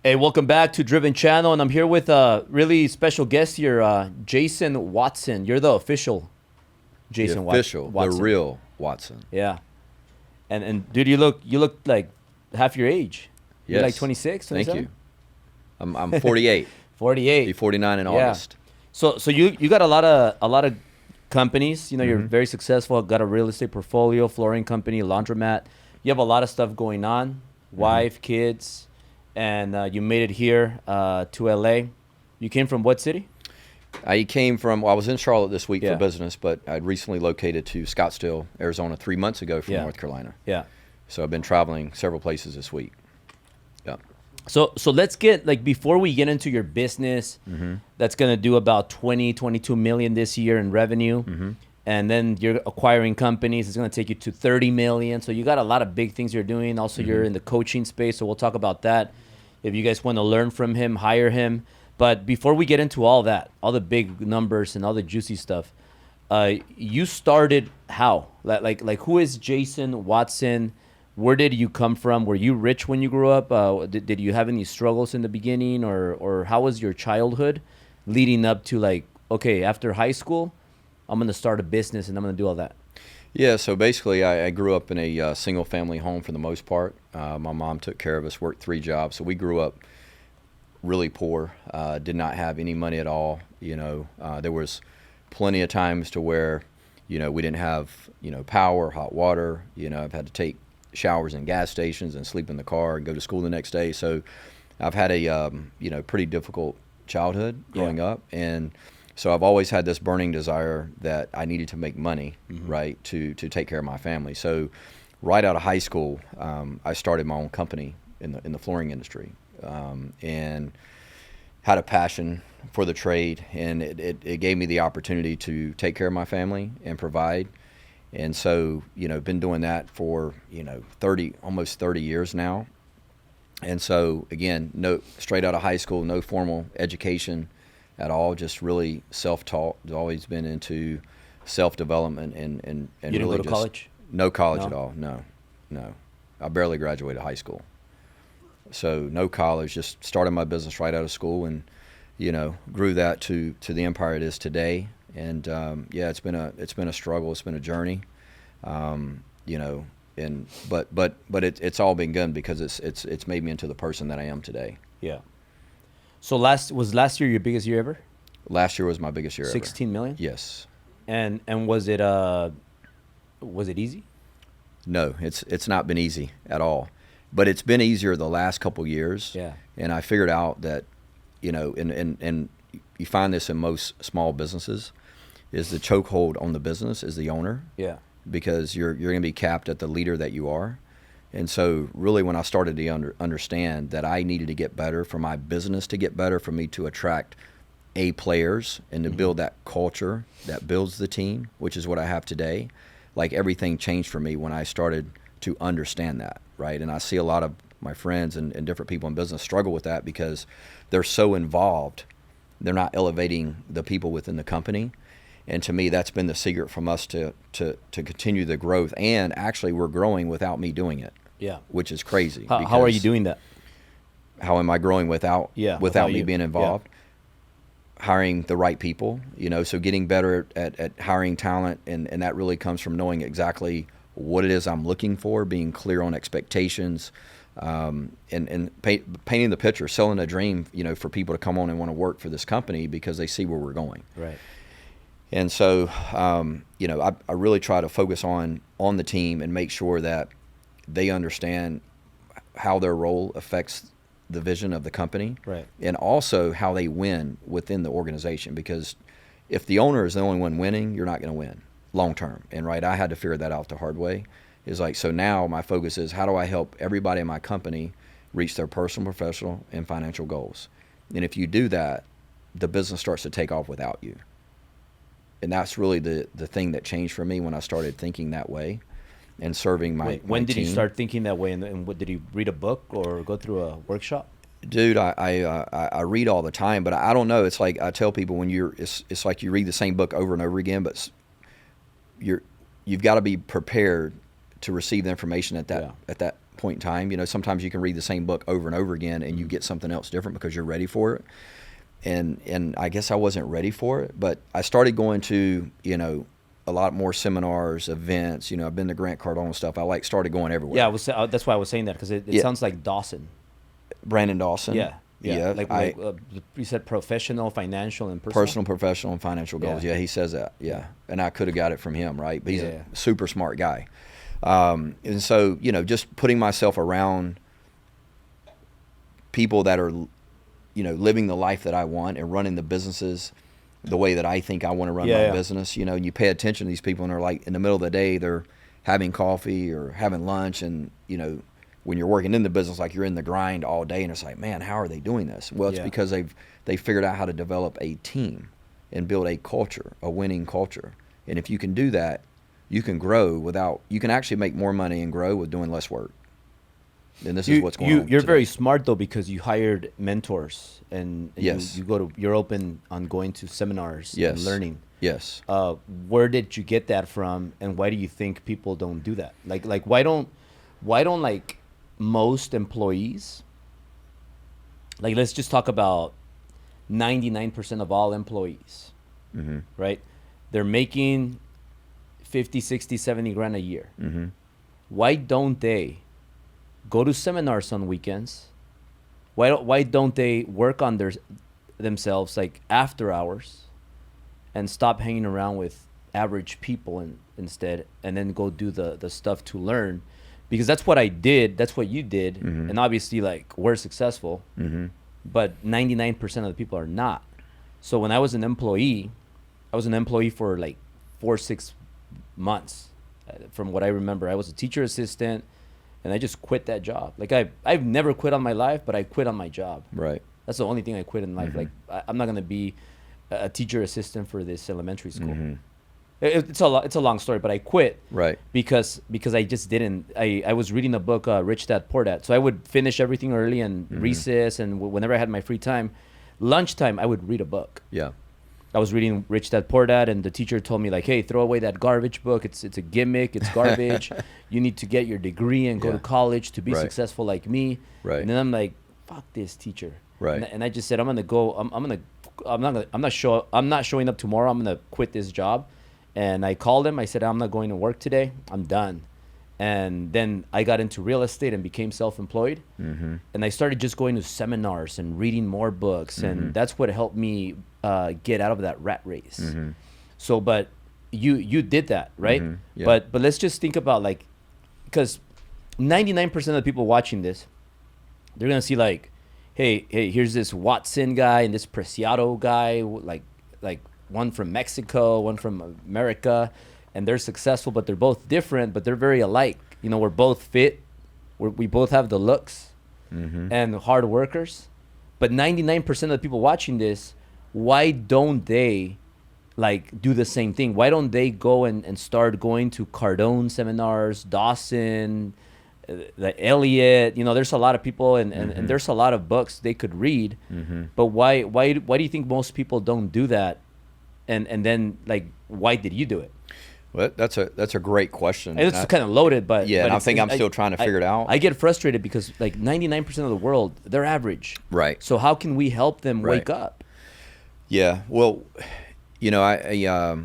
Hey, welcome back to Driven Channel, and I'm here with a really special guest here, Jason Watson. You're the official The Jason official, the Watson. real Watson. Yeah, and dude, you look like half your age. You're like Yes. 26, Thank 27? you. I'm 48. Be 48. 49 in Yeah. August. So you got a lot of companies. You know, you're hmm very successful. Got a real estate portfolio, flooring company, laundromat. You have a lot of stuff going on. hmm Wife, kids, and you made it here to LA. You came from what city? I was in Charlotte this week for Yeah. business, but I'd recently located to Scottsdale, Arizona 3 months ago from Yeah. North Carolina. Yeah. So I've been traveling several places this week. Yeah. So let's get like before we get into your business hmm that's going to do about 22 million this year in revenue, hmm and then you're acquiring companies, it's going to take you to 30 million. So you got a lot of big things you're doing. Also you're hmm in the coaching space, so we'll talk about that. If you guys want to learn from him, hire him. But before we get into all that, all the big numbers and all the juicy stuff, you started how? Like who is Jason Watson? Where did you come from? Were you rich when you grew up? Did you have any struggles in the beginning, or how was your childhood leading up to like, okay, after high school, I'm gonna start a business and I'm gonna do all that. Yeah, so basically, I grew up in a single-family home for the most part. My mom took care of us, worked 3 jobs, so we grew up really poor. Did not have any money at all. There was plenty of times to where, we didn't have, power, hot water. I've had to take showers in gas stations and sleep in the car and go to school the next day. So I've had a, pretty difficult childhood Yeah. growing up, and so I've always had this burning desire that I needed to make money, Mm-hmm. right, to take care of my family. So right out of high school, I started my own company in the flooring industry, and had a passion for the trade, and it gave me the opportunity to take care of my family and provide. And so, been doing that for, almost 30 years now. And so, again, no, straight out of high school, no formal education at all, just really self-taught. Always been into self-development and You didn't really go to just college? no college No. at all. No, no. I barely graduated high school. So no college, just started my business right out of school, and grew that to the empire it is today. And yeah, it's been a struggle. It's been a journey. Um, you know, and but it's all been good because it's made me into the person that I am today. Yeah. So last year your biggest year ever? Last year was my biggest year ever. 16 million? Yes. And was it easy? No, it's not been easy at all, but it's been easier the last couple years. Yeah. And I figured out that, and you find this in most small businesses, is the chokehold on the business is the owner, Yeah. because you're going to be capped at the leader that you are. And so really when I started to understand that I needed to get better for my business to get better, for me to attract A players and to build that culture that builds the team, which is what I have today, like everything changed for me when I started to understand that, right? And I see a lot of my friends and different people in business struggle with that because they're so involved, they're not elevating the people within the company. And to me, that's been the secret from us to continue the growth. And actually, we're growing without me doing it, Yeah. which is crazy. How are you because doing that? How am I growing without Yeah, without without me you. being Yeah. involved? Hiring the right people, so getting better at hiring talent, and that really comes from knowing exactly what it is I'm looking for, being clear on expectations, and painting the picture, selling a dream, for people to come on and want to work for this company because they see where we're going. Right. And so, I really try to focus on the team and make sure that they understand how their role affects the vision of the company, Right. and also how they win within the organization. Because if the owner is the only one winning, you're not going to win long term. And right, I had to figure that out the hard way. Is like, so now my focus is how do I help everybody in my company reach their personal, professional, and financial goals. And if you do that, the business starts to take off without you. And that's really the thing that changed for me when I started thinking that way and serving my Wait, when my did you team. start thinking that way? And what did you read a book or go through a workshop? Dude, I read all the time, but I don't know. It's like I tell people when it's like you read the same book over and over again, but you've got to be prepared to receive the information at that point in time. You know, sometimes you can read the same book over and over again and you get something else different because you're ready for it. And I guess I wasn't ready for it, but I started going to, you know, a lot more seminars, events. You know, I've been to Grant Cardone stuff. I started going everywhere. Yeah, that's why I was saying that, because it sounds like Dawson. Brandon Dawson. Yeah. Like you said, professional, financial, and personal, professional, and financial goals. Yeah, he says that. Yeah, and I could have got it from him, right? But he's a super smart guy. And so, you know, just putting myself around people that are, you know, living the life that I want and running the businesses the way that I think I want to run my business. You know, and you pay attention to these people, and they're like, in the middle of the day, they're having coffee or having lunch, and, you know, when you're working in the business, like, you're in the grind all day, and it's like, man, how are they doing this? Well, it's because they figured out how to develop a team and build a culture, a winning culture. And if you can do that, you can grow you can actually make more money and grow with doing less work. And this is what's going on. You're today. very smart, though, because you hired mentors, and Yes. you're open on going to seminars and learning. Yes. Where did you get that from, and why do you think people don't do that? Like why don't like most employees, like, let's just talk about 99% of all employees, right? They're making 50, 60, 70 grand a year. Why don't they go to seminars on weekends? Why don't they work on themselves, like, after hours, and stop hanging around with average people instead, and then go do the stuff to learn? Because that's what I did. That's what you did. And obviously, like, we're successful, but 99% of the people are not. So when I was an employee for like 4-6 months. From what I remember, I was a teacher assistant, and I just quit that job. Like, I've never quit on my life, but I quit on my job. Right. That's the only thing I quit in life. Like, I'm not going to be a teacher assistant for this elementary school. It's a long story, but I quit. Right. Because I just didn't. I was reading the book Rich Dad Poor Dad. So I would finish everything early, and recess, and whenever I had my free time, lunchtime, I would read a book. Yeah. I was reading Rich Dad Poor Dad, and the teacher told me, like, hey, throw away that garbage book. It's a gimmick. It's garbage. You need to get your degrry and go to college to be successful like me. Right. And then I'm like, fuck this teacher. Right. And I just said, I'm not showing up tomorrow. I'm gonna quit this job. And I called him. I said, I'm not going to work today. I'm done. And then I got into real estate and became self-employed. And I started just going to seminars and reading more books. And that's what helped me get out of that rat race. So, but you did that, right? Yeah. But let's just think about, like, because 99% of the people watching this, they're going to see, like, hey, here's this Watson guy and this Preciado guy, like one from Mexico, one from America, and they're successful, but they're both different, but they're very alike. You know, we're both fit. We both have the looks and hard workers. But 99% of the people watching this, why don't they, like, do the same thing? Why don't they go and start going to Cardone seminars, Dawson, the Elliott? You know, there's a lot of people, and there's a lot of books they could read. But why do you think most people don't do that? And then, like, why did you do it? Well, that's a great question. And it's kind of loaded, but yeah, but and I think I'm still trying to figure it out. I get frustrated because, like, 99% of the world, they're average. Right. So how can we help them wake up? Yeah. Well, you know, I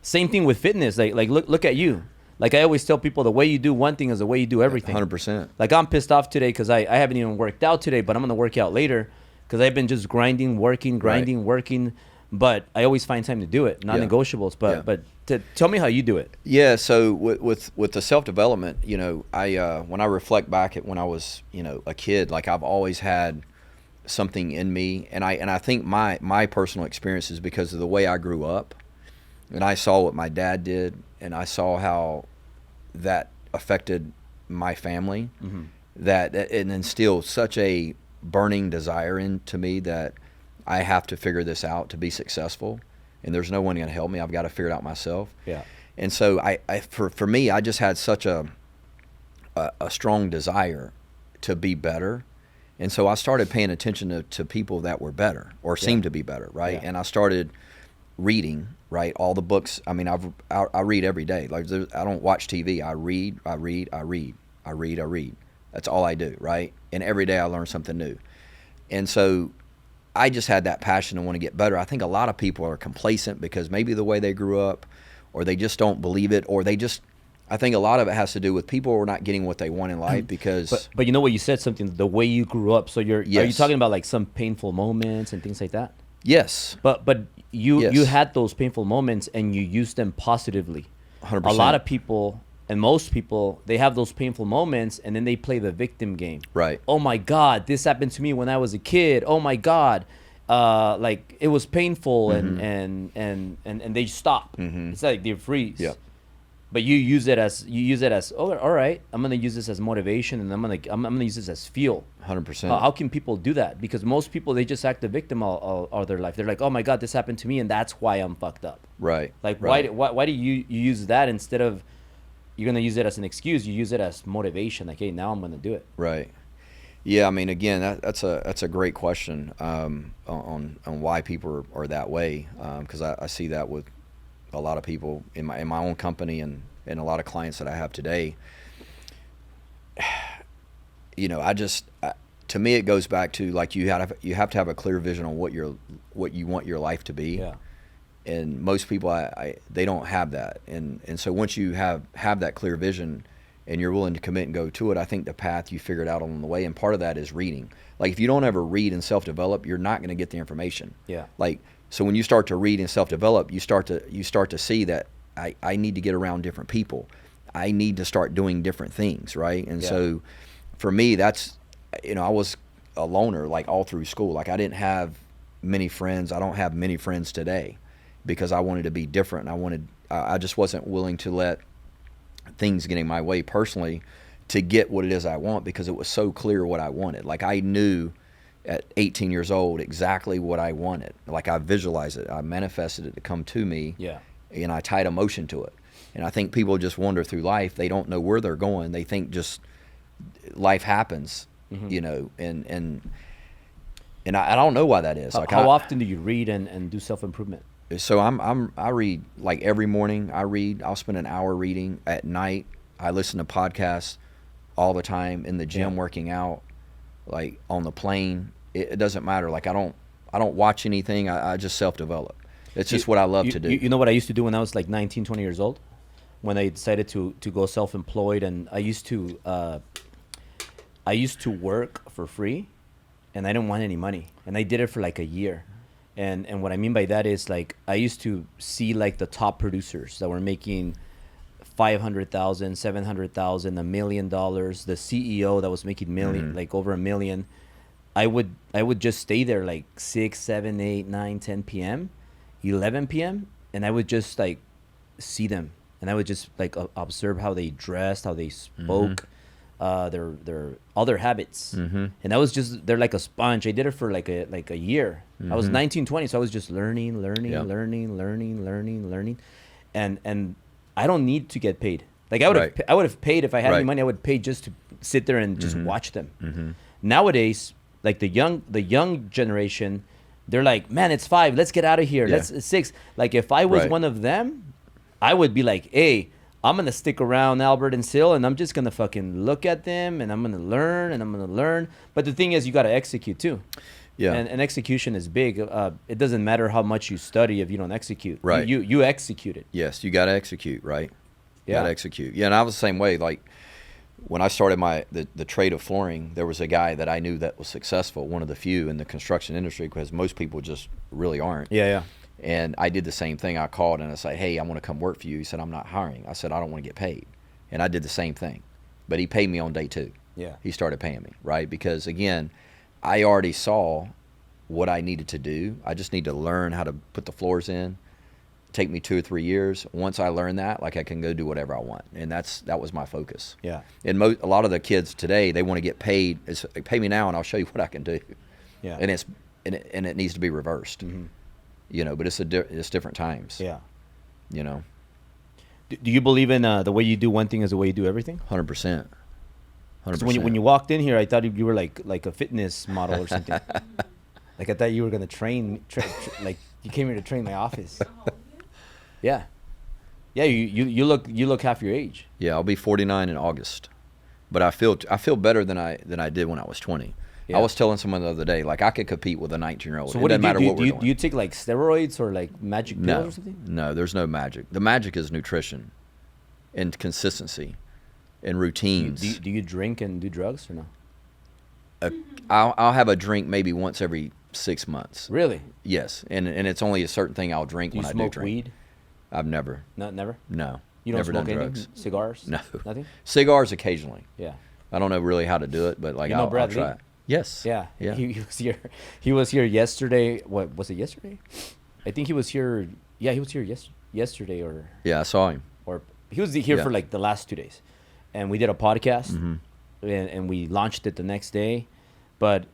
same thing with fitness. Like look at you. Like, I always tell people, the way you do one thing is the way you do everything. 100%. Like, I'm pissed off today because I haven't even worked out today, but I'm gonna work out later because I've been just grinding, working. But I always find time to do it, non-negotiables. But tell me how you do it. Yeah. So with the self-development, you know, when I reflect back at when I was, you know, a kid, like, I've always had something in me, and I think my personal experience is because of the way I grew up, and I saw what my dad did, and I saw how that affected my family, that it instilled such a burning desire into me that I have to figure this out to be successful, and there's no one going to help me. I've got to figure it out myself. Yeah. And so for me, I just had such a strong desire to be better. And so I started paying attention to people that were better or seemed to be better, right? Yeah. And I started reading, right? All the books. I mean, I read every day. Like, I don't watch TV. I read. I read. That's all I do, right? And every day I learn something new. And so I just had that passion to want to get better. I think a lot of people are complacent because maybe the way they grew up, or they just don't believe it, or I think a lot of it has to do with people who are not getting what they want in life because. But you know what, you said something, the way you grew up. So are you talking about like some painful moments and things like that? Yes. But you had those painful moments and you used them positively. 100%. A lot of people, and most people, they have those painful moments and then they play the victim game. Right. Oh my God, this happened to me when I was a kid. Oh my God, like it was painful, and they stop. It's like they freeze. Yeah. But you use it as oh, all right, I'm gonna use this as motivation, and I'm gonna use this as fuel. 100%. How can people do that? Because most people, they just act the victim all their life. They're like, oh my God, this happened to me, and that's why I'm fucked up. Right. Like right. why do you use that instead of you're gonna use it as an excuse? You use it as motivation. Like, hey, now I'm gonna do it. Right. Yeah. I mean, again, that's a great question on why people are that way. Because I see that with a lot of people in my own company and a lot of clients that I have today. You know, to me, it goes back to like you have to have a clear vision on what you want your life to be. Yeah. And most people, they don't have that. And so once you have that clear vision and you're willing to commit and go to it, I think the path you figured out on the way. And part of that is reading. Like if you don't ever read and self-develop, you're not going to get the information. Yeah. Like, so when you start to read and self-develop, you start to see that I need to get around different people. I need to start doing different things, right? And so for me, that's, you know, I was a loner like all through school. Like I didn't have many friends. I don't have many friends today because I wanted to be different. I just wasn't willing to let things get in my way personally to get what it is I want because it was so clear what I wanted. Like I knew at 18 years old exactly what I wanted. Like I visualized it, I manifested it to come to me. Yeah. And I tied emotion to it. And I think people just wander through life. They don't know where they're going. They think just life happens, you know, and I don't know why that is. Like how often do you read and do self-improvement? So I read like every morning. I'll spend an hour reading. At night I listen to podcasts all the time, in the gym, working out, like on the plane. It doesn't matter. Like I don't watch anything. I just self-develop. It's just what I love to do. You know what I used to do when I was like 19, 20 years old? When I decided to go self-employed, and I used to work for free, and I didn't want any money. And I did it for like a year. And what I mean by that is like I used to see like the top producers that were making $500,000, $700,000, $1 million. The CEO that was making like over $1 million. I would just stay there like 6, 7, 8, 9, 10 p.m., 11 p.m. and I would just like see them, and I would just like observe how they dressed, how they spoke, their other habits, and that was just, they're like a sponge. I did it for like a year. I was 19, 20, so I was just learning, and I don't need to get paid. Like I would have paid if I had any money. I would pay just to sit there and just watch them. Nowadays, like the young generation, they're like, man, it's 5. Let's get out of here. It's 6. Like if I was one of them, I would be like, hey, I'm going to stick around Albert and Sil, and I'm just going to fucking look at them, and I'm going to learn. But the thing is, you got to execute too. Yeah. And execution is big. It doesn't matter how much you study if you don't execute. Right. You execute it. Yes, you got to execute, right? You Yeah. got to execute. Yeah, and I was the same way. Like when I started the trade of flooring, there was a guy that I knew that was successful, one of the few in the construction industry, because most people just really aren't. Yeah. And I did the same thing. I called and I said, hey, I want to come work for you. He said, I'm not hiring. I said, I don't want to get paid. And I did the same thing. But he paid me on day 2. Yeah. He started paying me, right? Because, again, I already saw what I needed to do. I just need to learn how to put the floors in. Take me 2 or 3 years. Once I learn that, like I can go do whatever I want. And that was my focus. Yeah. And a lot of the kids today, they want to get paid. It's like, pay me now and I'll show you what I can do. Yeah. And it needs to be reversed. You know, but it's different times. Yeah. You know. Do you believe in the way you do one thing is the way you do everything? 100%. 100%. So when you walked in here, I thought you were like a fitness model or something. Like I thought you were gonna train like you came here to train my office. Yeah. Yeah. You look half your age. Yeah, I'll be 49 in August. but I feel better than I did when I was 20. Yeah. I was telling someone the other day, like I could compete with a 19-year-old. So it what do doesn't you matter do? what we're doing. Do you take like steroids or like magic pills No, or something? no, there's no magic. The magic is nutrition and consistency and routines. Do you drink and do drugs or no? I'll have a drink maybe once every 6 months. Really? Yes, and it's only a certain thing I'll drink Do you when I do smoke drink. weed? I've never. No, never. No. You don't never smoke done anything? drugs. Cigars? No. Nothing? Cigars occasionally. Yeah. I don't know really how to do it, but like You know I'll Brad try Lee? it. Yes. Yeah. Yeah. He was here. He was here yesterday. What was it? Yesterday? I think he was here. Yeah, he was here yesterday Yeah, I saw him. or he was here Yeah. for like the last 2 days, and we did a podcast, Mm-hmm. and we launched it the next day. But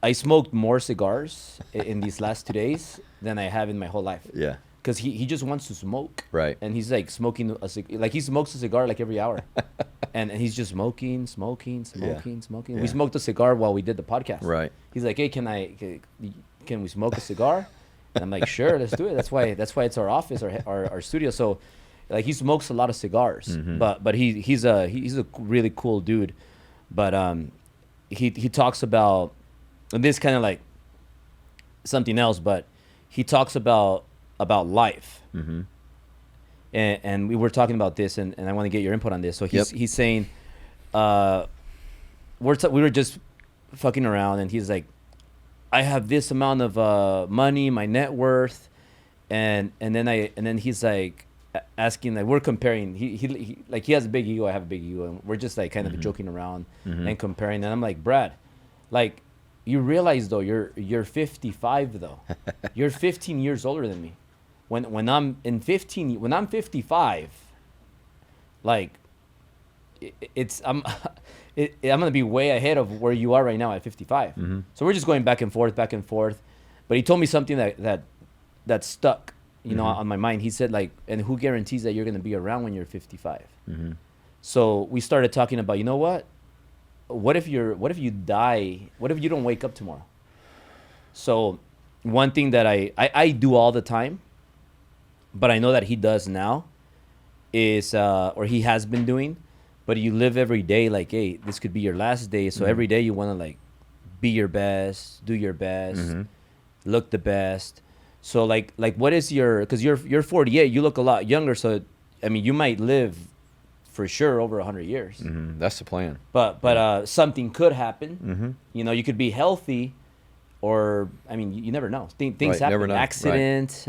I smoked more cigars in these last 2 days than I have in my whole life. Yeah. Because he just wants to smoke. Right. And he's like smoking like he smokes a cigar like every hour. and he's just smoking. Yeah. We Yeah. smoked a cigar while we did the podcast. Right. He's like, hey, can we smoke a cigar? And I'm like, sure, let's do it. That's why it's our office, our studio. So like he smokes a lot of cigars. Mm-hmm. But he's a really cool dude. But he talks about, and this kind of like something else, but he talks about life. Mm-hmm. And we were talking about this, and I want to get your input on this. So he's saying, we were just fucking around, and he's like, I have this amount of money, my net worth, and then he's like asking, like, we're comparing. He like he has a big ego, I have a big ego, and we're just like kind of joking around and comparing. And I'm like, Brad, like, you realize though you're 55 though, you're 15 years older than me. When I'm 55, like I'm gonna be way ahead of where you are right now at 55. Mm-hmm. So we're just going back and forth. But he told me something that stuck, on my mind. He said, like, and who guarantees that you're gonna be around when you're 55? Mm-hmm. So we started talking about, you know what? What if you die? What if you don't wake up tomorrow? So one thing that I do all the time, but I know that he does now, is or he has been doing, but you live every day like, hey, this could be your last day. So every day you want to like be your best, do your best, look the best. So like what is because you're 48, you look a lot younger. So I mean, you might live for sure over 100 years. Mm-hmm. That's the plan. But something could happen. Mm-hmm. You could be healthy, or I mean, you never know. Things Right, happen. never know. Accident,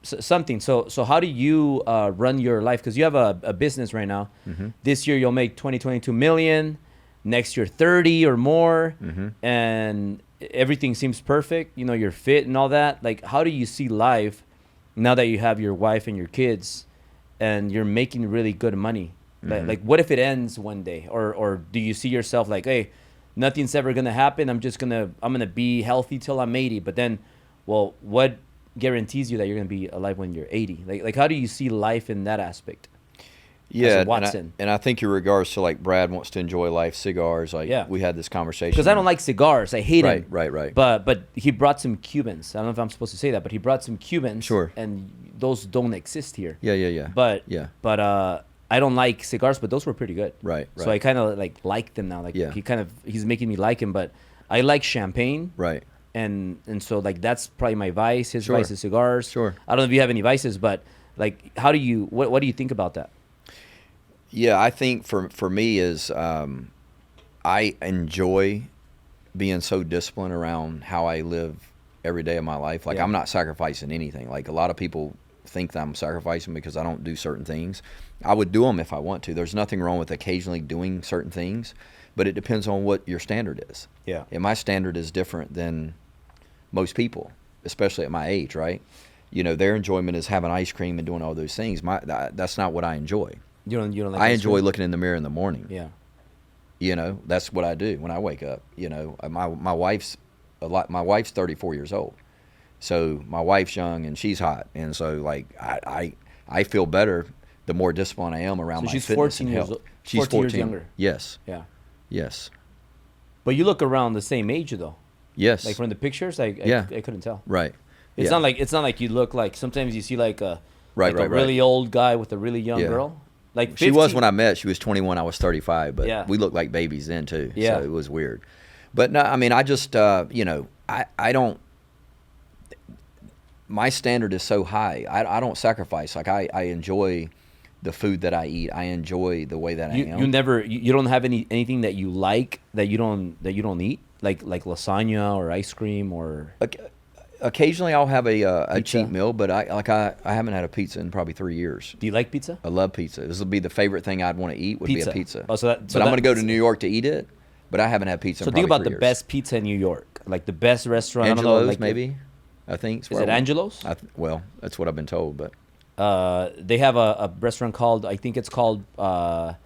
something. So how do you run your life? Because you have a business right now. Mm-hmm. This year you'll make 22 million. Next year 30 or more, and everything seems perfect. You're fit and all that. Like, how do you see life now that you have your wife and your kids, and you're making really good money? Like, what if it ends one day, or do you see yourself like, hey, nothing's ever gonna happen. I'm gonna be healthy till I'm 80. But then, well, what guarantees you that you're gonna be alive when you're 80? Like how do you see life in that aspect? Yeah, Watson. and I think in regards to like Brad wants to enjoy life, cigars. Like we had this conversation because I don't like cigars. I hate them. Right. But he brought some Cubans. I don't know if I'm supposed to say that, but he brought some Cubans. Sure. And those don't exist here. Yeah. But I don't like cigars, but those were pretty good. Right. So I kind of like them now. Like he's making me like him. But I like champagne. Right. And so like that's probably my vice. His vice is cigars. Sure. I don't know if you have any vices, but like what do you think about that? Yeah, I think for me is I enjoy being so disciplined around how I live every day of my life. Like I'm not sacrificing anything. Like a lot of people think that I'm sacrificing because I don't do certain things. I would do them if I want to. There's nothing wrong with occasionally doing certain things, but it depends on what your standard is. Yeah. And my standard is different than most people, especially at my age, right? Their enjoyment is having ice cream and doing all those things. That's not what I enjoy. You don't like I ice enjoy cream? looking in the mirror in the morning. Yeah. That's what I do when I wake up. My wife's 34 years old. So my wife's young and she's hot. And so like I feel better the more disciplined I am around my fitness and health. She's 14 years younger. Yes. Yeah. Yes. But you look around the same age though. Yes. Like from the pictures, I couldn't tell. Right. It's not like you look like sometimes you see like a right. really old guy with a really young girl. Like 15, she was when I met. She was 21. I was 35, but Yeah. we looked like babies then too. Yeah. So it was weird. But no, I mean, I just you know, I don't. My standard is so high. I don't sacrifice. Like I enjoy the food that I eat. I enjoy the way that I am. You don't have anything that you like that you don't eat, like lasagna or ice cream or Occasionally I'll have a Pizza? cheat meal, but I haven't had a pizza in probably 3 years. do you like pizza? I love pizza. This will be the favorite thing I'd want to eat would be a pizza. Oh, so but I'm going to go to New York to eat it, but I haven't had pizza So in think probably about 3 the years. best pizza in New York, like the best restaurant. I don't know, Angelo's like maybe, I think. Is it Angelo's? Well, that's what I've been told, but They have a restaurant called, I think it's called, I'm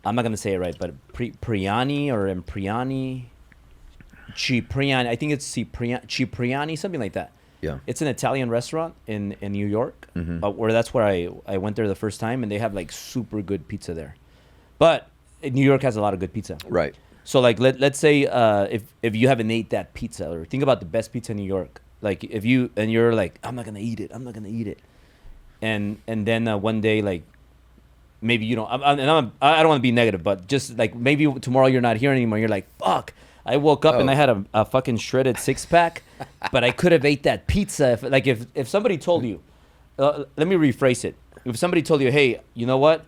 not gonna say it right, but Priani or Impriani, Cipriani. I think it's Cipriani, something like that. yeah. It's an Italian restaurant in New York, where that's where I went there the first time, and they have like super good pizza there. But New York has a lot of good pizza. Right. So like let's say if you haven't ate that pizza, or think about the best pizza in New York. Like if you're like, I'm not gonna eat it, and then one day, like maybe you don't. I don't want to be negative, but just like maybe tomorrow you're not here anymore. You're like, fuck. I woke up and I had a fucking shredded 6-pack, but I could have ate that pizza if somebody told you. Let me rephrase it. If somebody told you, hey, you know what?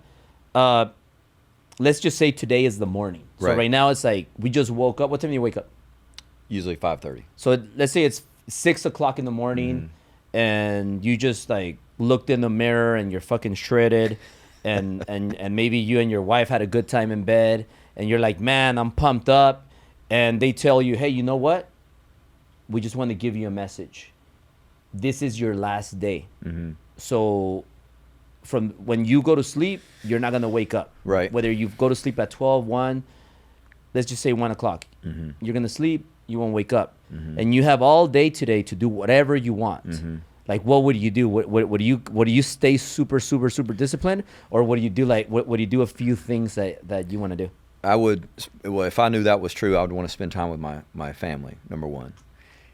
Let's just say today is the morning. So right now it's like we just woke up. What time do you wake up? Usually 5:30. So let's say it's 6 o'clock in the morning, and you just like looked in the mirror and you're fucking shredded, and maybe you and your wife had a good time in bed, and you're like, man, I'm pumped up, and they tell you, hey, you know what? We just want to give you a message. This is your last day. So from when you go to sleep, you're not gonna wake up. Right. Whether you go to sleep at 12, 1, let's just say 1 o'clock. You're gonna sleep. You won't wake up, and you have all day today to do whatever you want. Like, what would you do? What do you stay super disciplined, or what do you do? Like, what do you do? A few things that you want to do. I would. Well, if I knew that was true, I would want to spend time with my family. Number one,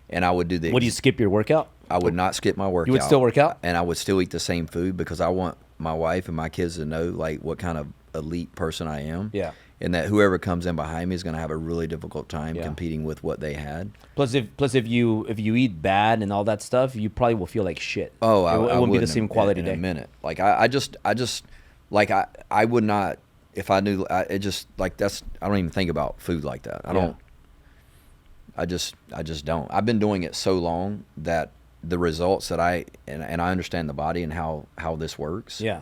and I would do the. What do you skip your workout? I would not skip my workout. You would still work out, and I would still eat the same food because I want my wife and my kids to know like what kind of elite person I am. Yeah. And that whoever comes in behind me is going to have a really difficult time competing with what they had. Plus if you eat bad and all that stuff, you probably will feel like shit. Oh, it won't be the same quality in day. a minute. Like I just like I would not if I knew. It just like that's. I don't even think about food like that. I don't. I just don't. I've been doing it so long that the results that I understand the body and how this works. Yeah.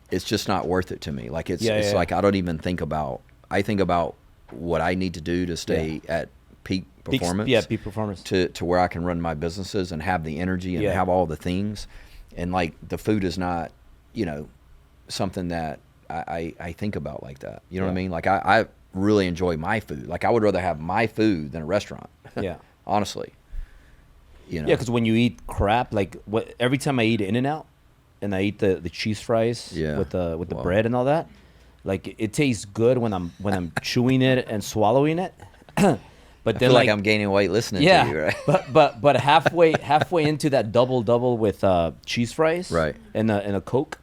It's just not worth it to me. Like it's Yeah. like I don't even think about. I think about what I need to do to stay at peak performance. Peak performance. To where I can run my businesses and have the energy and have all the things. And like the food is not, something that I think about like that. You know what I mean? Like I really enjoy my food. Like I would rather have my food than a restaurant. Yeah. Honestly. Yeah, because when you eat crap, like every time I eat In-N-Out and I eat the cheese fries with the bread and all that, like it tastes good when I'm chewing it and swallowing it. But then I feel like I'm gaining weight listening to you, right? but halfway into that double with cheese fries, right, and a Coke,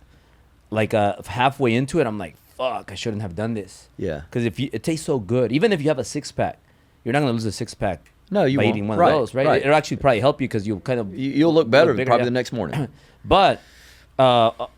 like halfway into it, I'm like, fuck, I shouldn't have done this. Yeah, because it tastes so good. Even if you have a 6-pack, you're not gonna lose a 6-pack. No, you by won't. Eating one of those, right? It'll actually probably help you because you'll look better bigger, probably the next morning. But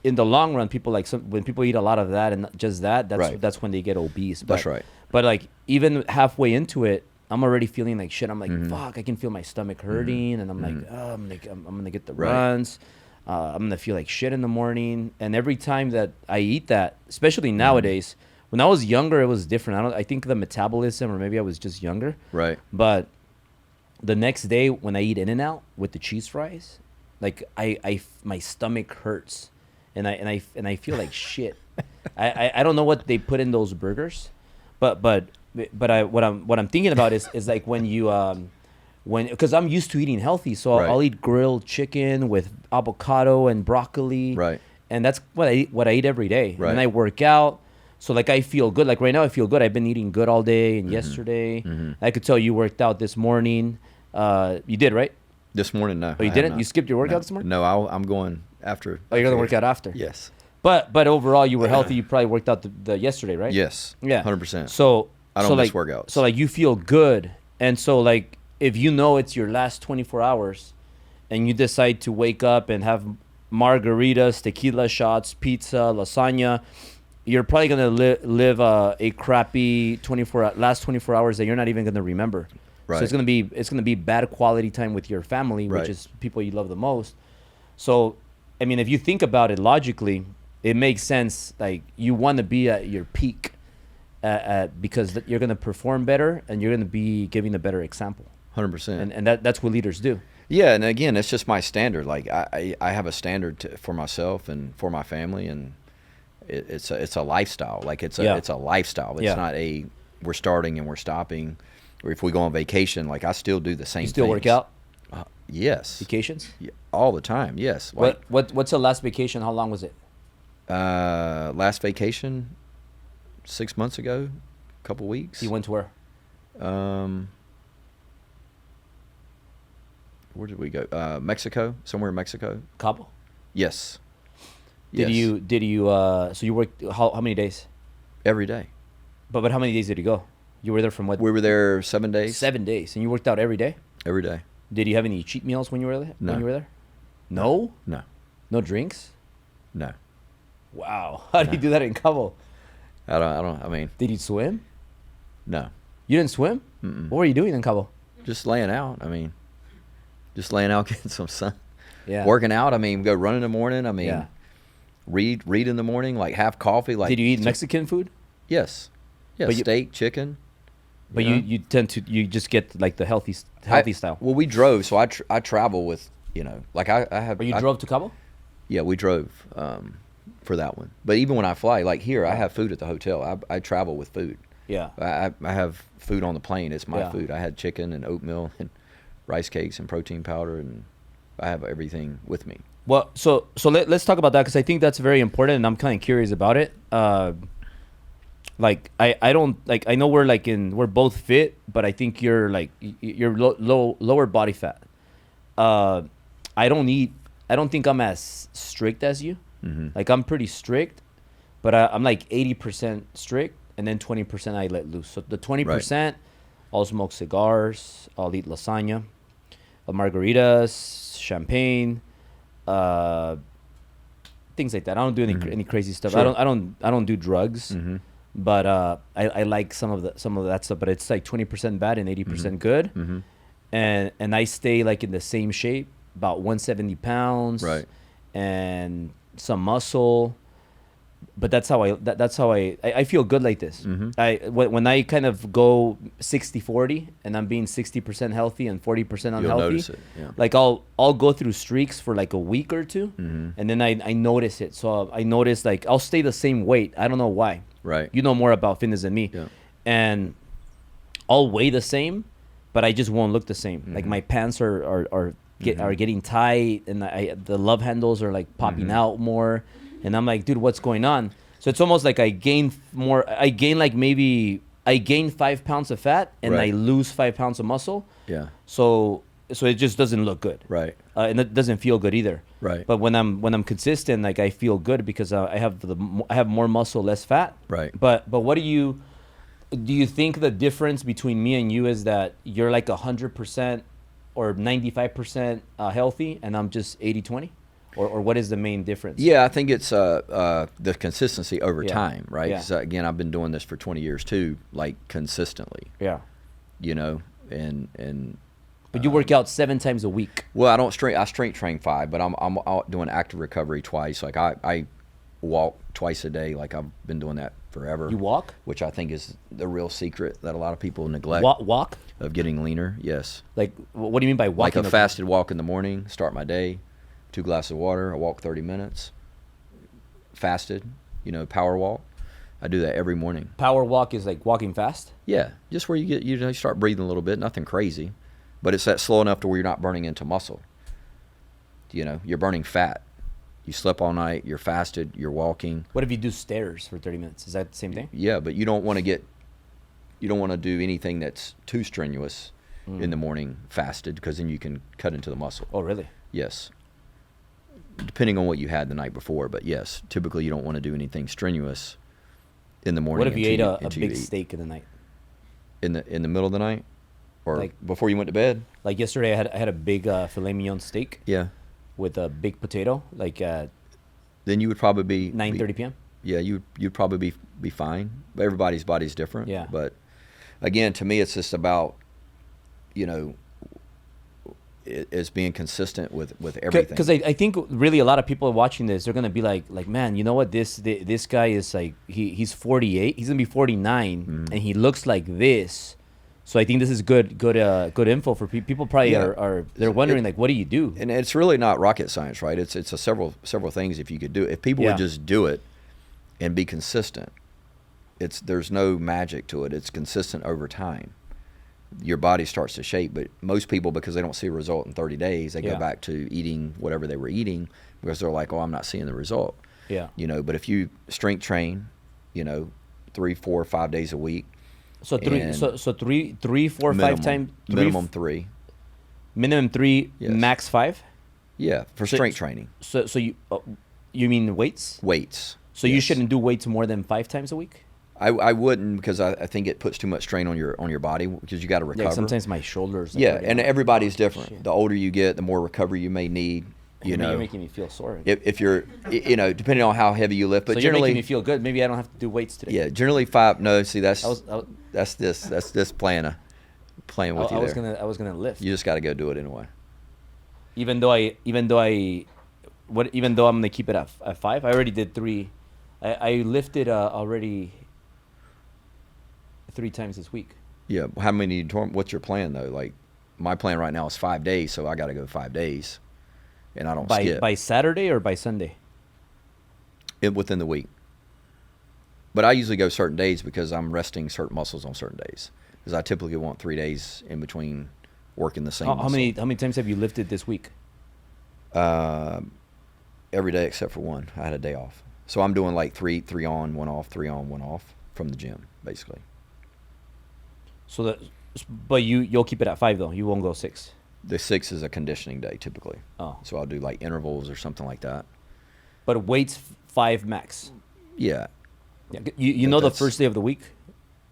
in the long run, people when people eat a lot of that and just that's when they get obese. But, that's right. But like even halfway into it, I'm already feeling like shit. I'm like, fuck, I can feel my stomach hurting, and I'm like, oh, I'm gonna get the runs. I'm gonna feel like shit in the morning. And every time that I eat that, especially nowadays, when I was younger, it was different. I think the metabolism, or maybe I was just younger. Right. But the next day when I eat In-N-Out with the cheese fries, like my stomach hurts, and I feel like shit. I don't know what they put in those burgers, but what I'm thinking about is like when you because I'm used to eating healthy, so I'll eat grilled chicken with avocado and broccoli, right, and that's what I eat every day. Right. And then I work out, so like I feel good. Like right now I feel good. I've been eating good all day, and yesterday I could tell you worked out this morning. You did, right? This morning, no. Oh, you didn't? You skipped your workout this morning? No, I'm going after. Oh, you're gonna work out after? Yes. But overall, you were healthy. You probably worked out the yesterday, right? Yes. Yeah. 100%. So I don't miss workouts. So like you feel good, and so like if you know it's your last 24 hours, and you decide to wake up and have margaritas, tequila shots, pizza, lasagna, you're probably gonna live a crappy last 24 hours that you're not even gonna remember. Right. So it's gonna be bad quality time with your family, which Right. is people you love the most. So, I mean, if you think about it logically, it makes sense. Like you want to be at your peak, because you're gonna perform better and you're gonna be giving a better example. 100%. And that's what leaders do. Yeah, and again, it's just my standard. Like I have a standard for myself and for my family, and it's a lifestyle. Like it's a lifestyle. It's not we're starting and we're stopping, or if we go on vacation, like I still do the same. You still things. work out? Yes. Vacations? Yeah, all the time. Yes. Like, What's the last vacation? How long was it? last vacation, 6 months ago, a couple weeks. You went to where? Where did we go? Mexico, somewhere in Mexico. Cabo? Yes. Did Yes. you so you worked how many days? Every day. But how many days did you go? You were there from what? We were there 7 days. 7 days. And you worked out every day? Every day. Did you have any cheat meals when you were there? No. When you were there? No? No. No drinks? No. Wow. How do you do that in Cabo? I mean, Did you swim? no. You didn't swim? Mm-mm. What were you doing in Cabo? Just laying out. I mean, just laying out, getting some sun. Yeah. Working out. I mean, go run in the morning. I mean, Yeah. read in the morning, like have coffee. Like, Did you eat Mexican food? Yes. Yeah, But you- steak, chicken. But know? you tend to just get like the healthy style. Well, we drove, so I travel with, like I have. But you drove to Cabo? Yeah, we drove for that one. But even when I fly, like here, I have food at the hotel. I travel with food. Yeah. I have food on the plane. It's my Yeah. food. I had chicken and oatmeal and rice cakes and protein powder, and I have everything with me. Well, so let's talk about that, because I think that's very important, and I'm kind of curious about it. Like I don't like, I know we're both fit, but I think you're like you're lower body fat. I don't think I'm as strict as you. Mm-hmm. Like I'm pretty strict, but I'm like 80% strict, and then 20% I let loose. So the 20%, I'll smoke cigars, I'll eat lasagna, margaritas, champagne, things like that. I don't do any crazy stuff. Sure. I don't do drugs. Mm-hmm. But I like some of that stuff. But it's like 20% bad and 80% good. Mm-hmm. And I stay like in the same shape, about 170 pounds. Right. And some muscle. But that's how I feel good like this. Mm-hmm. When I kind of go 60-40 and I'm being 60% healthy and 40% unhealthy. You'll notice it. Yeah. Like I'll go through streaks for like a week or two, Mm-hmm. and then I notice it. So I notice like I'll stay the same weight. I don't know why. Right. You know more about fitness than me. Yeah. And I'll weigh the same, but I just won't look the same. Mm-hmm. Like my pants are getting tight, and the love handles are like popping out more, and I'm like, dude, what's going on? So it's almost like I gain 5 pounds of fat and Right. I lose 5 pounds of muscle. Yeah. So it just doesn't look good. Right. And it doesn't feel good either. Right. But when I'm consistent, like I feel good because I have more muscle, less fat. Right. But what do you think the difference between me and you is that you're like 100% or 95% healthy, and I'm just 80-20, or what is the main difference? Yeah, I think it's the consistency over Yeah. time, right? Yeah. 'Cause, again, I've been doing this for 20 years too, like consistently, Yeah. and But you work out 7 times a week. well, I strength train 5, but I'm out doing active recovery twice. Like I walk twice a day. Like I've been doing that forever. You walk? Which I think is the real secret that a lot of people neglect Walk? of getting leaner. Yes. Like, what do you mean by walking? Like a fasted walk in the morning, start my day, 2 glasses of water, I walk 30 minutes. Fasted, power walk. I do that every morning. Power walk is like walking fast? Yeah, just where you start breathing a little bit, nothing crazy. But it's that slow enough to where you're not burning into muscle. You're burning fat. You slept all night, you're fasted, you're walking. What if you do stairs for 30 minutes? Is that the same thing? Yeah, but you don't want to do anything that's too strenuous in the morning fasted, because then you can cut into the muscle. Oh, really? Yes. depending on what you had the night before. But yes, typically you don't want to do anything strenuous in the morning. What if you ate a until big you eat. steak in the night? In the middle of the night, or Like- before you went to bed? Like yesterday, I had a big filet mignon steak Yeah. with a big potato, like at Then you would probably be 9:30 p.m. Yeah, you'd probably be fine. Everybody's body's different. Yeah. But again, to me, it's just about, you know, it's being consistent with everything. Because I think really a lot of people watching this, they're gonna be like, man, you know what? This guy is like, he's 48. He's gonna be 49, and he looks like this. So I think this is good info for people. People probably Yeah. are they're wondering like, what do you do? And it's really not rocket science, right? It's a several things if you could do it. If people Yeah. would just do it and be consistent, there's no magic to it. It's consistent over time. Your body starts to shape, but most people, because they don't see a result in 30 days, they Yeah. go back to eating whatever they were eating because they're like, oh, I'm not seeing the result. Yeah. You know, but if you strength train, you know, 3, 4, 5 days a week. So three, And so three, 4, 5 minimum, times minimum 3. minimum 3, Yes. max 5. Yeah, for So- strength training. So you mean weights? Weights. So you Yes. shouldn't do weights more than 5 times a week? I wouldn't, because I think it puts too much strain on your body, because you got to recover. Yeah, sometimes my shoulders. Yeah, already and are- everybody's different. Shit. The older you get, the more recovery you may need. You know, You're making me feel sore. if you're, you know, depending on how heavy you lift, but So you're generally, making me feel good. Maybe I don't have to do weights today. yeah, generally 5. No, see, that's I was this playing with I you was there. gonna lift. You just got to go do it anyway. Even though I'm gonna keep it at 5. I already did 3. I lifted already 3 times this week. Yeah, how many? What's your plan though? Like, my plan right now is 5 days, so I got to go 5 days, and I don't skip By Saturday or by Sunday? within the week. But I usually go certain days because I'm resting certain muscles on certain days, because I typically want 3 days in between working the same. How muscle. many times have you lifted this week? Every day except for one. I had a day off, so I'm doing like three on, 1 off, 3 on, 1 off from the gym, basically. But you'll keep it at 5 though. You won't go 6. The 6 is a conditioning day typically. Oh. So I'll do like intervals or something like that. But weights 5 max. Yeah. Yeah. You know the That's- first day of the week?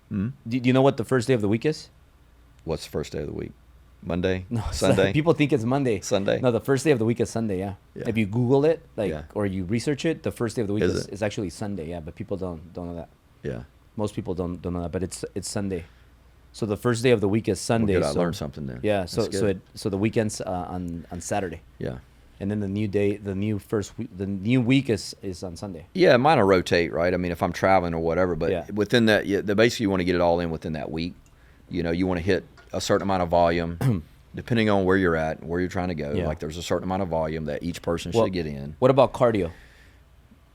Hmm? Do you know what the first day of the week is? What's the first day of the week? Monday? No, Sunday? People think it's Monday. Sunday? No, the first day of the week is Sunday. Yeah. Yeah. If you Google it, Yeah. or you research it, the first day of the week Is it? is actually Sunday. Yeah, but people don't know that. Yeah. Most people don't know that, but it's Sunday. So the first day of the week is Sunday. Well, good, I so, learned something then. Yeah. That's So good. so the weekend's on Saturday, Yeah. and then the new day, the new week is on Sunday. Yeah, mine will rotate, right? I mean, if I'm traveling or whatever, but Yeah. within that, basically you want to get it all in within that week. You know, you want to hit a certain amount of volume, depending on where you're at, where you're trying to go. Yeah. Like, there's a certain amount of volume that each person Well, should get in. What about cardio?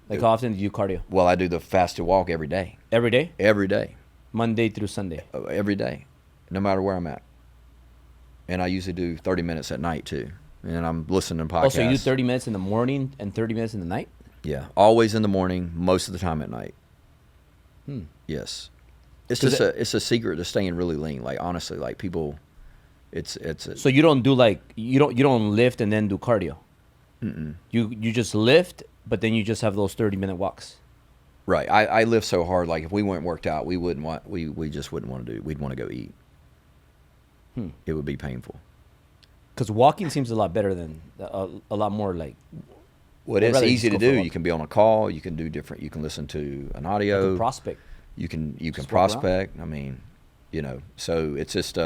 Like, how often do you do cardio? Well, I do the fasted walk every day. Every day, Every day. Monday through Sunday. Every day, no matter where I'm at. And I usually do 30 minutes at night too. And I'm listening to podcasts. Oh, so you do 30 minutes in the morning and 30 minutes in the night? Yeah, always in the morning, most of the time at night. Yes. It's 'Cause just it's a secret to staying really lean. Like, honestly, like, people, it's So you don't do you don't lift and then do cardio. You just lift, but then you just have those 30-minute walks. right. I live so hard. Like, if we went and worked out, we just wouldn't want to do. We'd want to go eat. It would be painful. Because walking seems a lot better than a lot more like Well, I'd it's rather easy just to go for a do. walk. You can be on a call. You can do different. You can listen to an audio. a prospect. You can Just walk around. prospect. I mean, you know, so it's just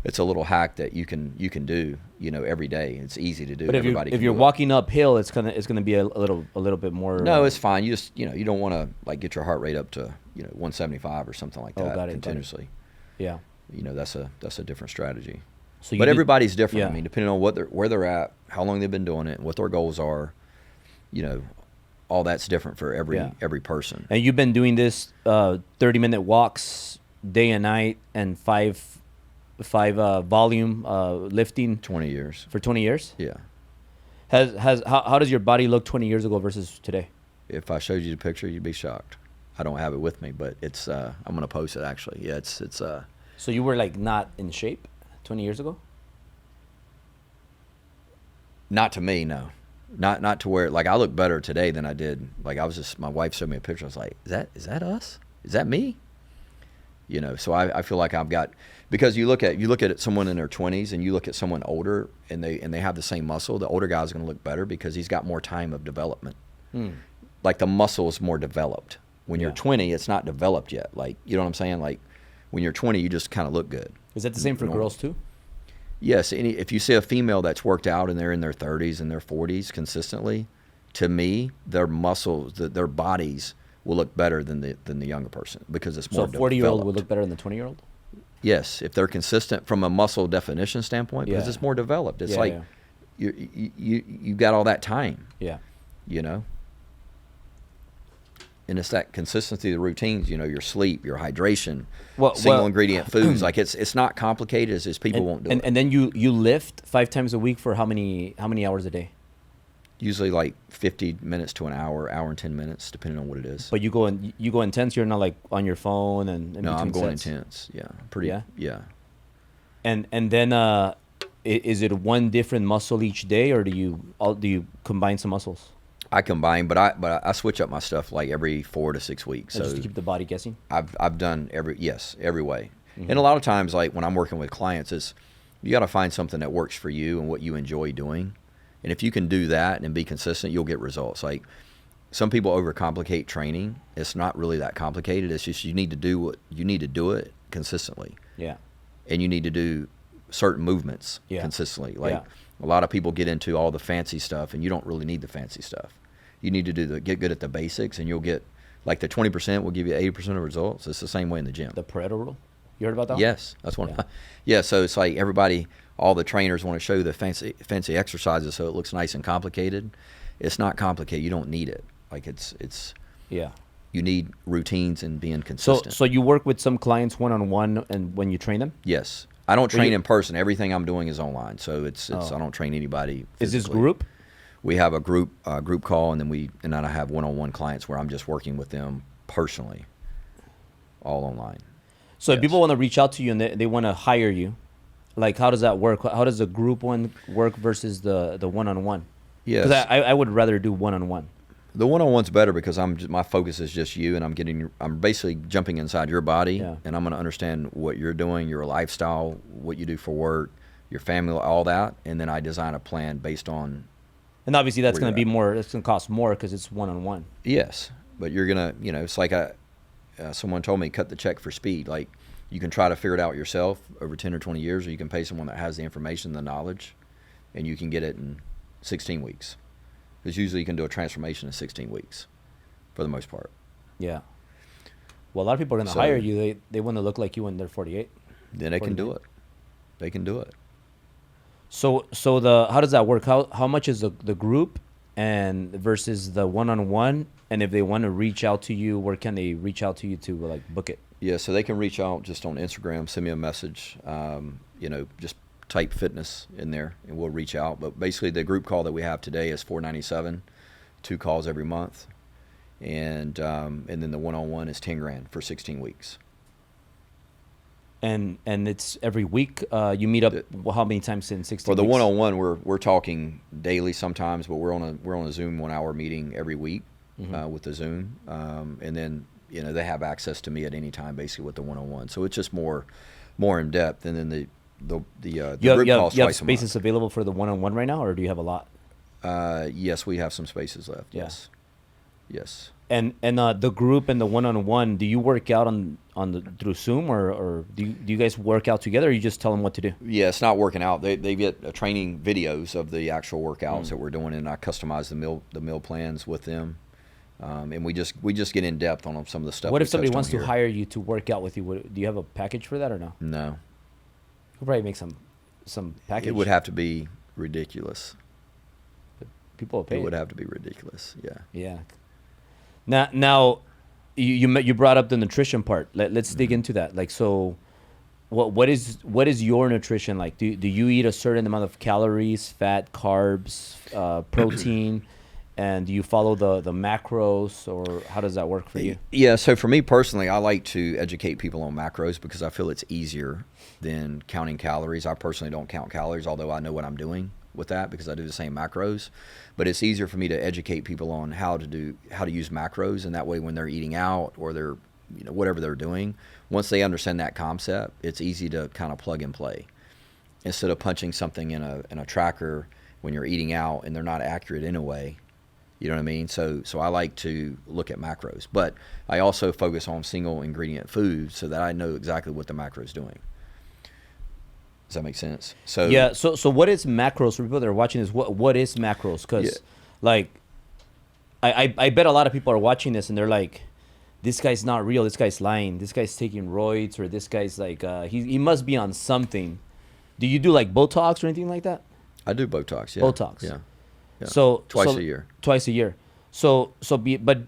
it's a little hack that you can do, you know, every day. It's easy to do. But if Everybody you're can do it. walking uphill, it's gonna be a little bit more. No, it's fine. You just, you know, you don't want to like get your heart rate up to, you know, 175 or something like Oh, that got it. continuously. Yeah. You know, that's a different strategy. So But everybody's different. yeah. I mean, depending on where they're at, how long they've been doing it, what their goals are, you know, all that's different for every person. And you've been doing this 30-minute walks day and night and five volume lifting 20 years. for 20 years. Yeah. How does your body look 20 years ago versus today? If I showed you the picture, you'd be shocked. I don't have it with me, but it's I'm gonna post it actually. Yeah, it's So you were like not in shape 20 years ago? not to me, no. Not to where, like, I look better today than I did. Like, my wife showed me a picture. I was like, is that us? Is that me? You know, so I feel like I've got, because you look at someone in their 20s and you look at someone older and they have the same muscle, the older guy's going to look better because he's got more time of development. Like, the muscle is more developed. When you're 20, it's not developed yet. Like, you know what I'm saying? Like, when you're 20, you just kind of look good. Is that the same for girls too? Yes. If you see a female that's worked out and they're in their 30s and their 40s consistently, to me, their muscles, their bodies will look better than the younger person because it's more developed. So a 40-year-old will look better than the 20-year-old? Yes, if they're consistent from a muscle definition standpoint, because it's more developed. It's you've got all that time. Yeah. You know? And it's that consistency of the routines, you know, your sleep, your hydration, single ingredient foods. Like, it's not complicated. It's just people won't do it. And then you lift 5 times a week for how many hours a day? Usually like 50 minutes to an hour and 10 minutes, depending on what it is. But you go intense. You're not like on your phone and no, I'm going sets. intense. Yeah, pretty. Yeah. And then is it one different muscle each day, or do you combine some muscles? I combine, but I switch up my stuff like every 4 to 6 weeks. So just to keep the body guessing. I've done every way. And a lot of times, like when I'm working with clients, is you got to find something that works for you and what you enjoy doing. And if you can do that and be consistent, you'll get results. Like, some people overcomplicate training. It's not really that complicated. It's just you need to do it consistently. Yeah. And you need to do certain movements consistently. Like, a lot of people get into all the fancy stuff, and you don't really need the fancy stuff. You need to get good at the basics, and you'll get, like, the 20% will give you 80% of results. It's the same way in the gym. The Preciado rule? You heard about that? Yes, that's one. So it's like all the trainers want to show the fancy exercises so it looks nice and complicated. It's not complicated. You don't need it. Like, it's you need routines and being consistent. So you work with some clients one-on-one, and when you train them? Yes. I don't train in person. Everything I'm doing is online. So I don't train anybody physically. Is this group? We have a group call, and then I have one-on-one clients where I'm just working with them personally, all online. So if people want to reach out to you and they want to hire you, like, how does that work? How does the group one work versus the one-on-one? Yes. Because I would rather do one-on-one. The one-on-one's better because my focus is just you, and I'm basically jumping inside your body, and I'm going to understand what you're doing, your lifestyle, what you do for work, your family, all that, and then I design a plan based on. And obviously that's going to be more. It's going to cost more because it's one-on-one. Yes, but you're gonna, it's like someone told me, cut the check for speed. Like, you can try to figure it out yourself over 10 or 20 years, or you can pay someone that has the information, the knowledge, and you can get it in 16 weeks. Because usually you can do a transformation in 16 weeks, for the most part. Yeah. Well, a lot of people are going to hire you. They want to look like you when they're 48. Then they can do it. They can do it. So how does that work? How much is the group and versus the one-on-one? And if they want to reach out to you, where can they reach out to you to, like, book it? Yeah, so they can reach out just on Instagram, send me a message, just type fitness in there and we'll reach out. But basically the group call that we have today is $497, 2 calls every month. And then the one-on-one is $10,000 for 16 weeks. And it's every week. You meet up how many times in 16 weeks? For the one-on-one, we're talking daily sometimes, but we're on a Zoom 1 hour meeting every week with the Zoom. And then they have access to me at any time, basically, with the one-on-one. So it's just more in depth. And then the group calls you have twice a month. spaces available for the one-on-one right now, or do you have a lot? Yes, we have some spaces left. Yeah. Yes. And the group and the one-on-one, do you work out through Zoom, or do you guys work out together, or you just tell them what to do? Yeah, it's not working out. They get training videos of the actual workouts that we're doing, and I customize the meal plans with them. And we just get in depth on some of the stuff. What if somebody wants to hire you to work out with you? Do you have a package for that or no? No. You'll probably make some package. It would have to be ridiculous. People will pay. It would have to be ridiculous. Yeah. Yeah. Now, you brought up the nutrition part. Let's dig into that. Like, so, what is your nutrition like? Do you eat a certain amount of calories, fat, carbs, protein? And do you follow the macros, or how does that work for you? Yeah, so for me personally, I like to educate people on macros because I feel it's easier than counting calories. I personally don't count calories, although I know what I'm doing. with that because I do the same macros, but it's easier for me to educate people on how to use macros, and that way when they're eating out or they're, whatever they're doing, once they understand that concept, it's easy to kind of plug and play instead of punching something in a tracker when you're eating out and they're not accurate in a way. You know what I mean? So I like to look at macros, but I also focus on single ingredient food so that I know exactly what the macro is doing. Does that make sense? So yeah. So what is macros for people that are watching this? What is macros? Because like, I bet a lot of people are watching this and they're like, this guy's not real. This guy's lying. This guy's taking roids, or this guy's like he must be on something. Do you do like Botox or anything like that? I do Botox. Yeah. Botox. Yeah. So twice a year. Twice a year. But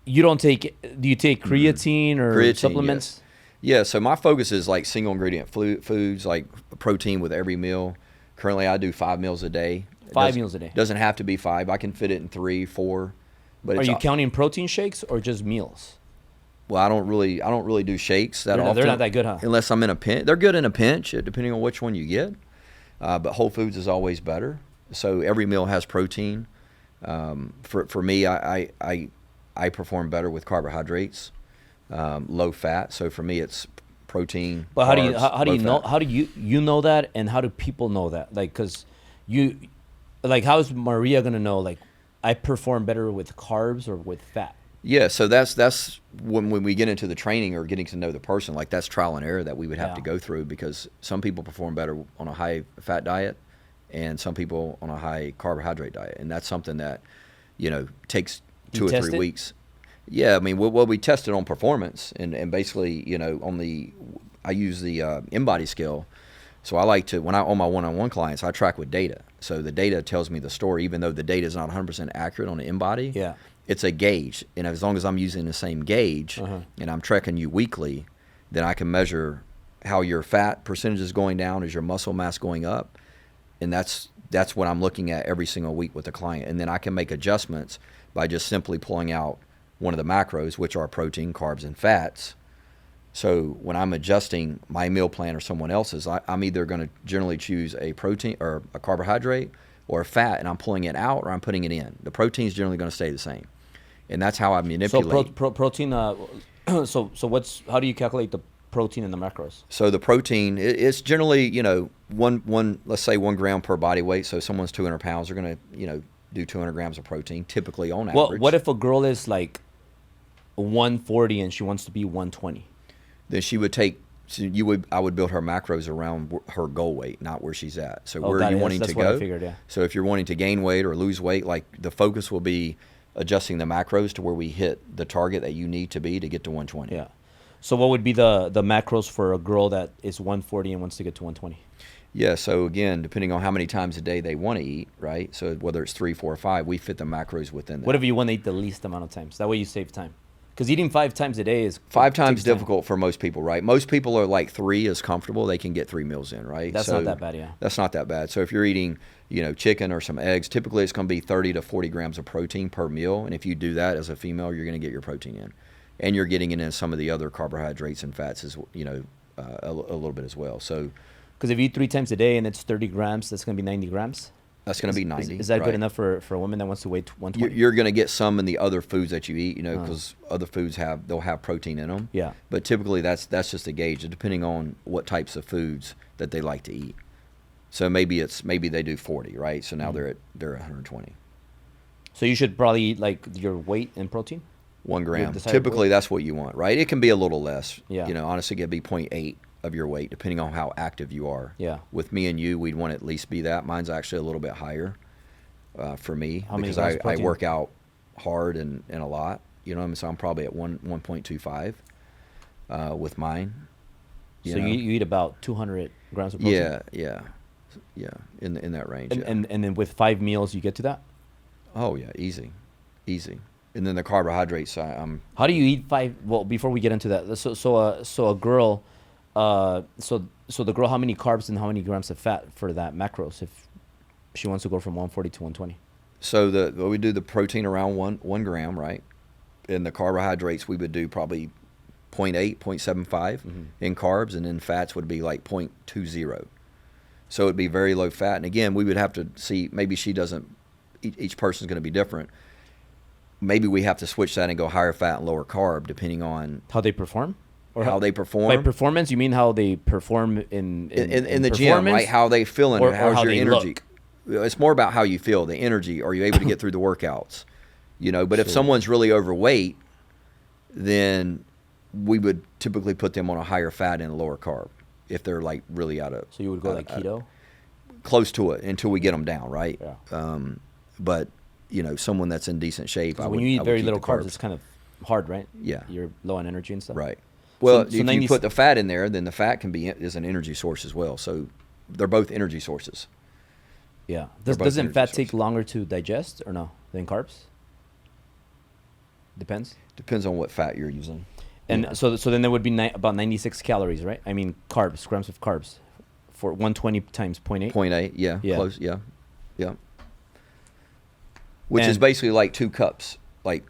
you don't take. Do you take creatine or Creatine, supplements? Yes. Yeah, so my focus is like single ingredient foods, like protein with every meal. Currently, I do 5 meals a day. 5 meals a day. Doesn't have to be 5. I can fit it in 3, 4. But are you counting protein shakes or just meals? Well, I don't really do shakes that often. They're not that good, huh? Unless I'm in a pinch. They're good in a pinch, depending on which one you get. But whole foods is always better. So every meal has protein. For me, I perform better with carbohydrates. Low fat. So for me, it's protein. But carbs, how do you know that, and how do people know that? Like, cause how is Maria gonna know? Like, I perform better with carbs or with fat? Yeah. So that's when we get into the training or getting to know the person. Like that's trial and error that we would have to go through, because some people perform better on a high fat diet, and some people on a high carbohydrate diet, and that's something that takes 2 or 3 weeks. Yeah, I mean, we tested on performance, and basically, I use the InBody scale. So I like to, on my one-on-one clients, I track with data. So the data tells me the story, even though the data is not 100% accurate on the InBody. Yeah. It's a gauge, and as long as I'm using the same gauge, and I'm tracking you weekly, then I can measure how your fat percentage is going down, is your muscle mass going up, and that's what I'm looking at every single week with the client. And then I can make adjustments by just simply pulling out one of the macros, which are protein, carbs, and fats. So when I'm adjusting my meal plan or someone else's, I'm either going to generally choose a protein or a carbohydrate or a fat, and I'm pulling it out or I'm putting it in. The protein is generally going to stay the same, and that's how I manipulate. So protein. So how do you calculate the protein in the macros? So the protein, it's generally let's say 1 gram per body weight. So someone's 200 pounds, they're going to do 200 grams of protein typically on average. Well, what if a girl is like 140 and she wants to be 120? Then she would I would build her macros around her goal weight, not where she's at. So where you wanting to go. What I figured, yeah. So if you're wanting to gain weight or lose weight, like the focus will be adjusting the macros to where we hit the target that you need to be to get to 120. Yeah. So what would be the macros for a girl that is 140 and wants to get to 120? Yeah, so again, depending on how many times a day they want to eat, right? So whether it's 3, 4, or 5, we fit the macros within that. What if you want to eat the least amount of times? That way you save time. Because eating 5 times a day is 5 times difficult for most people, right? Most people are like 3 is comfortable. They can get 3 meals in, right? That's not that bad, yeah. That's not that bad. So if you're eating, chicken or some eggs, typically it's going to be 30 to 40 grams of protein per meal. And if you do that as a female, you're going to get your protein in. And you're getting it in some of the other carbohydrates and fats, a little bit as well. So, because if you eat 3 times a day and it's 30 grams, that's going to be 90 grams. That's going to be 90. Is that right? good enough for a woman that wants to weigh 120? You're going to get some in the other foods that you eat, because other foods they'll have protein in them. Yeah. But typically that's just a gauge, depending on what types of foods that they like to eat. So maybe they do 40, right? So now they're at 120. So you should probably eat like your weight in protein? 1 gram. Typically that's what you want, right? It can be a little less. Yeah. Honestly, it could be 0.8 of your weight, depending on how active you are. Yeah. With me and you, we'd want to at least be that. Mine's actually a little bit higher for me, because I work out hard and a lot. So I'm probably at 1.25 with mine. You eat about 200 grams of protein? Yeah, in that range. And then with 5 meals, you get to that? Oh yeah, easy. And then the carbohydrates, How do you eat 5? Well, before we get into that, so a girl, so the girl, how many carbs and how many grams of fat for that macros if she wants to go from 140 to 120? So we do the protein around 1 gram, right? And the carbohydrates we would do probably 0.8, 0.75 in carbs, and then fats would be like 0.20. So it'd be very low fat. And again, we would have to see, maybe she doesn't, each person's going to be different. Maybe we have to switch that and go higher fat and lower carb depending on how they perform, or how they perform. By performance, you mean how they perform in the gym, right? How they feel and how's how your they energy. look. It's more about how you feel, the energy. Are you able to get through the workouts? But if someone's really overweight, then we would typically put them on a higher fat and a lower carb if they're like really out of. So you would go like keto? Close to it until we get them down, right? Yeah. But someone that's in decent shape. When you eat very little carbs, it's kind of hard, right? Yeah. You're low on energy and stuff. Right. Well, if you put the fat in there, then the fat is an energy source as well. So they're both energy sources. Yeah. Doesn't fat take longer to digest or no than carbs? Depends. Depends on what fat you're using. And so then there would be about 96 calories, right? I mean, carbs, grams of carbs, for 120 times 0.8. 0.8, yeah. Close, yeah. Which And is basically like 2 cups. Like,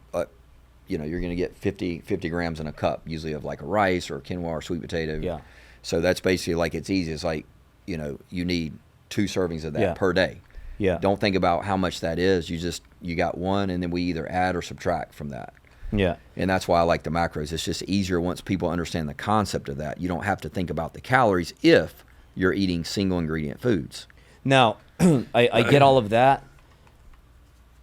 you're going to get 50 grams in a cup, usually of like a rice or quinoa or sweet potato. Yeah. So that's basically like it's easy. It's like, you need 2 servings of that per day. Yeah. Don't think about how much that is. You got one, and then we either add or subtract from that. Yeah. And that's why I like the macros. It's just easier once people understand the concept of that. You don't have to think about the calories if you're eating single ingredient foods. Now, I get all of that.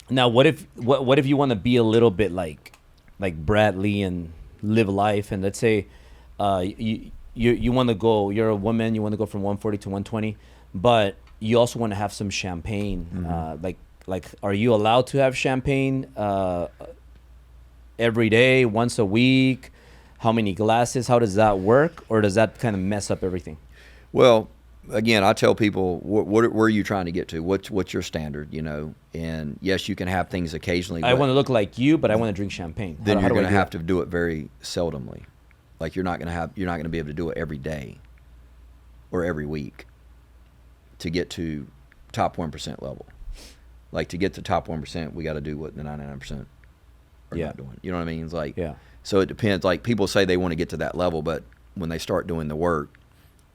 Now, what if you want to be a little bit like Bradley and live life, and let's say you want to go, you're a woman, you want to go from 140 to 120, but you also want to have some champagne. Like, are you allowed to have champagne every day, once a week? How many glasses? How does that work? Or does that kind of mess up everything? Well, again, I tell people, where are you trying to get to? What's your standard, And yes, you can have things occasionally. I want to look like you, but I want to drink champagne. Then you're going to have to do it very seldomly. Like you're not going to be able to do it every day or every week to get to top 1% level. Like to get to top 1%, we got to do what the 99% are not doing. You know what I mean? It's like, so it depends. Like people say they want to get to that level, but when they start doing the work,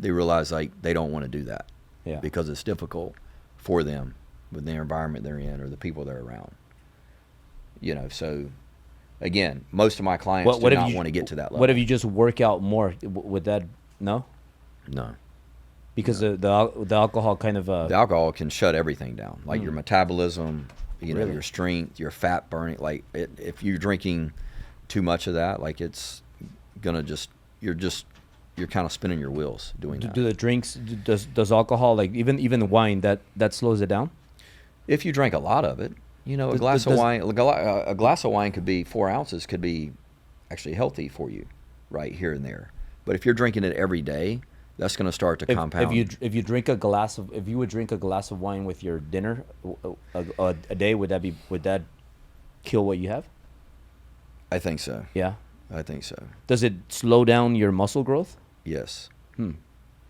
they realize like they don't want to do that because it's difficult for them with the environment they're in or the people they're around. So again, most of my clients do not want to get to that level. What if you just work out more? Would that, no? No. Because the alcohol kind of... the alcohol can shut everything down, like your metabolism, your strength, your fat burning. Like if you're drinking too much of that, like it's going to you're kind of spinning your wheels doing that. Do the drinks, does alcohol, like even wine, that slows it down? If you drink a lot of it, a glass of wine could be 4 ounces, could be actually healthy for you right here and there. But if you're drinking it every day, that's going to start to compound. If you would drink a glass of wine with your dinner a day, would that kill what you have? I think so. Yeah. I think so. Does it slow down your muscle growth? Yes.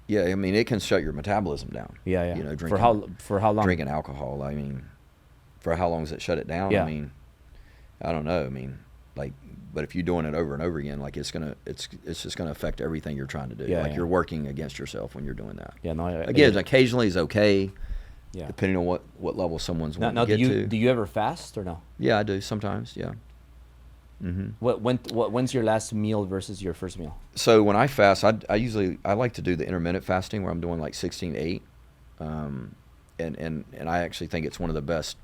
Yeah, I mean it can shut your metabolism down. Yeah. Drinking, for how long? Drinking alcohol. I mean, for how long does it shut it down? Yeah. I mean, I don't know. I mean, like, but if you're doing it over and over again, like it's just gonna affect everything you're trying to do. Yeah, you're working against yourself when you're doing that. Yeah. No. Again, occasionally is okay. Yeah. Depending on what level someone's wanting to get to. Do you ever fast or no? Yeah, I do sometimes. Yeah. When's your last meal versus your first meal? So when I fast, I like to do the intermittent fasting where I'm doing like 16-8, and I actually think it's one of the best.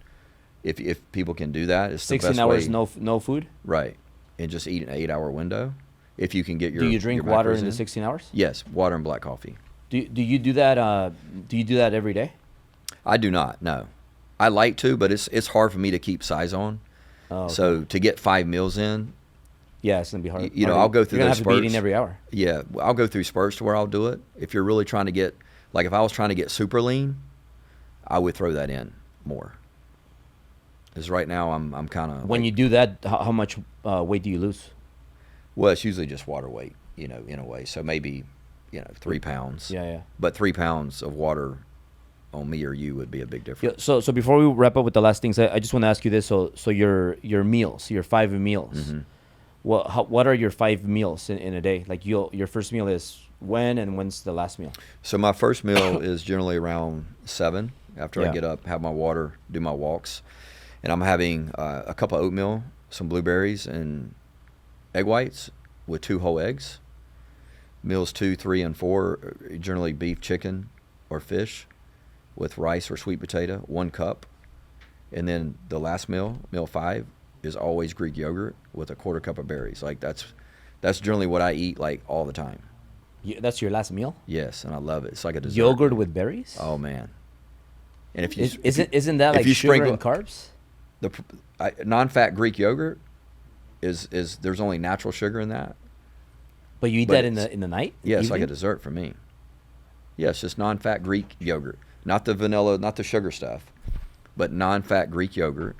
If people can do that, it's the best 16 hours no food. Right, and just eat an 8-hour window. If you can get your do you drink water in the 16 hours? Yes, water and black coffee. Do you do that? Do you do that every day? I do not. No, I like to, but it's hard for me to keep size on. Oh, okay. So to get 5 meals in, it's gonna be hard. I'll go through You're gonna those have spurts. to be eating every hour. Yeah, I'll go through spurts to where I'll do it. If you're really trying to get, like, if I was trying to get super lean, I would throw that in more. Because right now I'm kind of. When you do that, how much weight do you lose? Well, it's usually just water weight, in a way. So maybe, 3 pounds. Yeah. But 3 pounds of water on me or you would be a big difference. Yeah, so before we wrap up with the last things, I just want to ask you this. So your meals, your 5 meals. Mm-hmm. What are your 5 meals in a day? Like your first meal is when, and when's the last meal? So my first meal is generally around 7 after Yeah. I get up, have my water, do my walks. And I'm having a cup of oatmeal, some blueberries, and egg whites with 2 whole eggs. Meals 2, 3, and 4, generally beef, chicken, or fish with rice or sweet potato, 1 cup. And then the last meal, meal 5, is always Greek yogurt with a 1/4 cup of berries. Like that's generally what I eat like all the time. That's your last meal? Yes, and I love it. It's like a dessert. Yogurt with berries? Oh man. And if you Isn't that if like you sugar sprinkle- and carbs? the non-fat Greek yogurt is there's only natural sugar in that. But you eat But that it's- in the night? Yeah, it's like a evening? dessert for me. Yeah, it's just non-fat Greek yogurt, not the vanilla, not the sugar stuff, but non-fat Greek yogurt.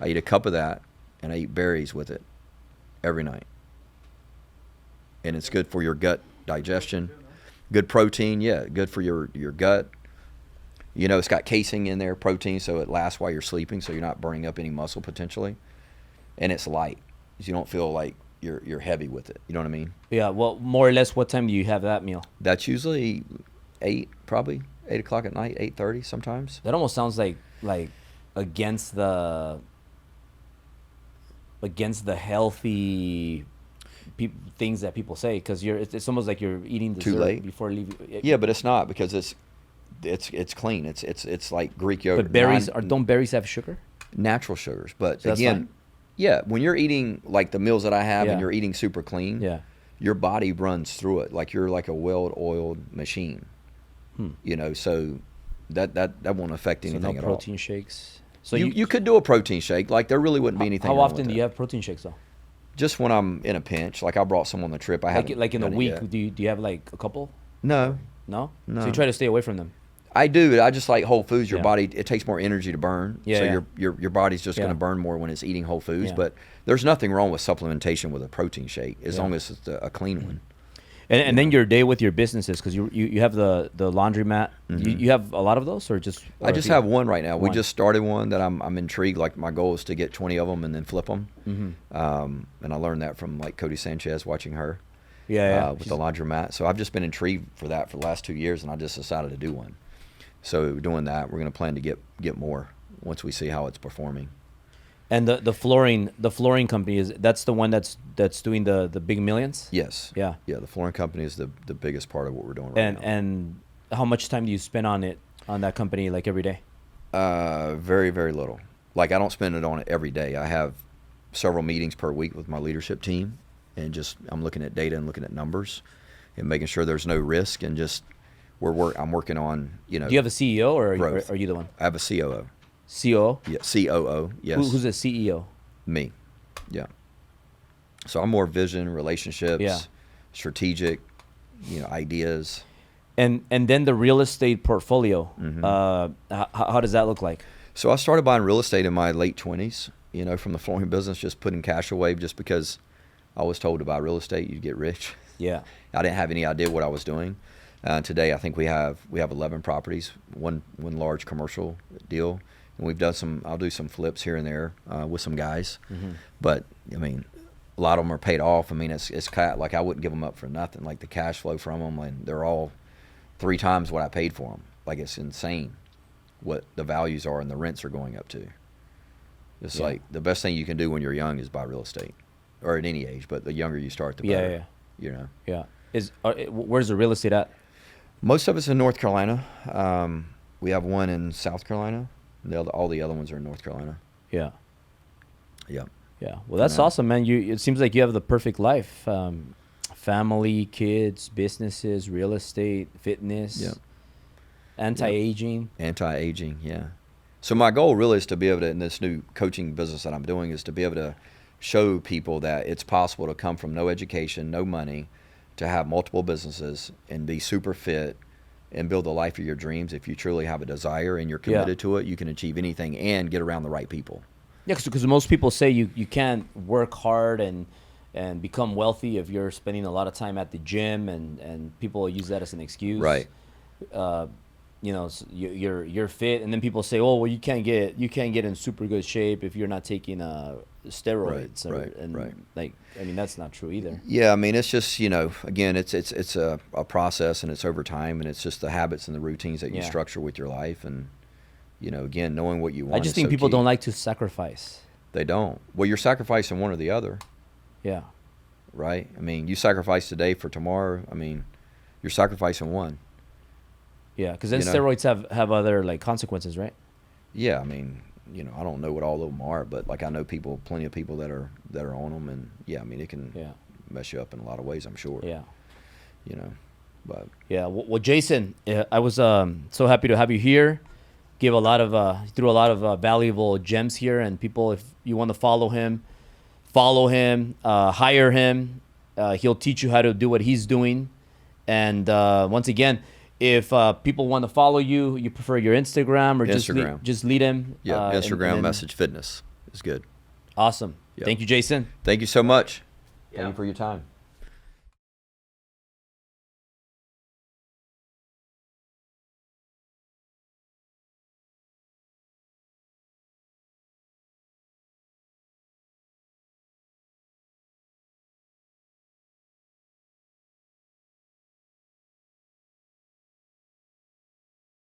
I eat a cup of that, and I eat berries with it every night. And it's good for your gut digestion, good protein. Yeah, good for your gut. You know, it's got casein in there, protein, so it lasts while you're sleeping, so you're not burning up any muscle potentially. And it's light, so you don't feel like you're heavy with it. You know what I mean? Yeah, well, more or less, what time do you have that meal? That's usually 8, probably 8 o'clock at night, 8:30 sometimes. That almost sounds like against the healthy things that people say, because it's almost like you're eating dessert Too late? before leaving. Yeah, but it's not, because it's clean. It's like Greek yogurt. But berries don't berries have sugar? natural sugars. But So that's again, fine? yeah, when you're eating like the meals that I have Yeah. and you're eating super clean, Yeah. your body runs through it like you're like a well-oiled machine. You know, so that won't affect So anything no at protein shakes. So all. You could do a protein shake. Like there really wouldn't be anything. How wrong often with do it. you have protein shakes though? Just when I'm in a pinch, like I brought someone on the trip. I Like haven't in a done it week, yet. do you have like a couple? No, No. No. So you try to stay away from them. I do. I just like whole foods. Your Yeah. body, it takes more energy to burn. Yeah, So yeah. your body's just going Yeah. to burn more when it's eating whole foods. Yeah. But there's nothing wrong with supplementation with a protein shake as Yeah. long as it's a clean one. And then your day with your businesses, because you have the laundromat. You have a lot of those, or just? I just have one right now. We One. just started one that I'm intrigued. Like my goal is to get 20 of them and then flip them. And I learned that from like Cody Sanchez watching her. Yeah. With the laundromat. So I've just been intrigued for that for the last 2 years, and I just decided to do one. So doing that, we're going to plan to get more once we see how it's performing. And the flooring company that's the one that's doing the big millions. Yes. Yeah. Yeah, the flooring company is the biggest part of what we're doing right now. And how much time do you spend on that company, like every day? Very, very little. Like I don't spend it on it every day. I have several meetings per week with my leadership team, and just I'm looking at data and looking at numbers, and making sure there's no risk, and just I'm working on Do you have a CEO, or growth. are you the one? I have a COO. COO. Yeah, COO. Yes. Who's the CEO? Me. Yeah. So I'm more vision, relationships, Yeah. strategic, ideas. And then the real estate portfolio. Mm-hmm. How does that look like? So I started buying real estate in my late 20s, from the flooring business, just putting cash away just because I was told to buy real estate, you'd get rich. Yeah. I didn't have any idea what I was doing. Today, I think we have 11 properties, one large commercial deal, and I'll do some flips here and there with some guys. But I mean, a lot of them are paid off. I mean, it's like I wouldn't give them up for nothing. Like the cash flow from them, and they're all 3 times what I paid for them. Like it's insane what the values are and the rents are going up to. It's like the best thing you can do when you're young is buy real estate, or at any age. But the younger you start, the better. Yeah. Where's the real estate at? Most of it's in North Carolina. We have one in South Carolina. All the other ones are in North Carolina. Yeah. Yeah. Yeah. Well, that's awesome, man. It seems like you have the perfect life. Family, kids, businesses, real estate, fitness, Yeah. anti-aging. Anti-aging, yeah. So my goal really is to be able to, in this new coaching business that I'm doing, is to be able to show people that it's possible to come from no education, no money, to have multiple businesses and be super fit and build the life of your dreams. If you truly have a desire and you're committed to it, you can achieve anything and get around the right people. Yeah, because most people say you can't work hard and become wealthy if you're spending a lot of time at the gym, and people use that as an excuse. Right. You're fit, and then people say, oh well, you can't get in super good shape if you're not taking steroids. Right, right. Like, I mean, that's not true either. Yeah, I mean, it's just, again, it's a process, and it's over time, and it's just the habits and the routines that you structure with your life, and again, knowing what you want. I just think people don't like to sacrifice. They don't. Well, you're sacrificing one or the other. Yeah. Right? I mean, you sacrifice today for tomorrow. I mean, you're sacrificing one. Yeah, because then steroids have other like consequences, right? Yeah, I mean, I don't know what all of them are, but like I know plenty of people that are on them, and yeah, I mean, it can mess you up in a lot of ways, I'm sure. Yeah. But yeah. Well, Jason, I was so happy to have you here. Threw a lot of valuable gems here, and people, if you want to follow him, hire him. He'll teach you how to do what he's doing. And once again, if people want to follow you, you prefer your Instagram or Instagram. just lead him. Yeah, Instagram message fitness is good. Awesome. Yep. Thank you, Jason. Thank you so much. Thank you for your time.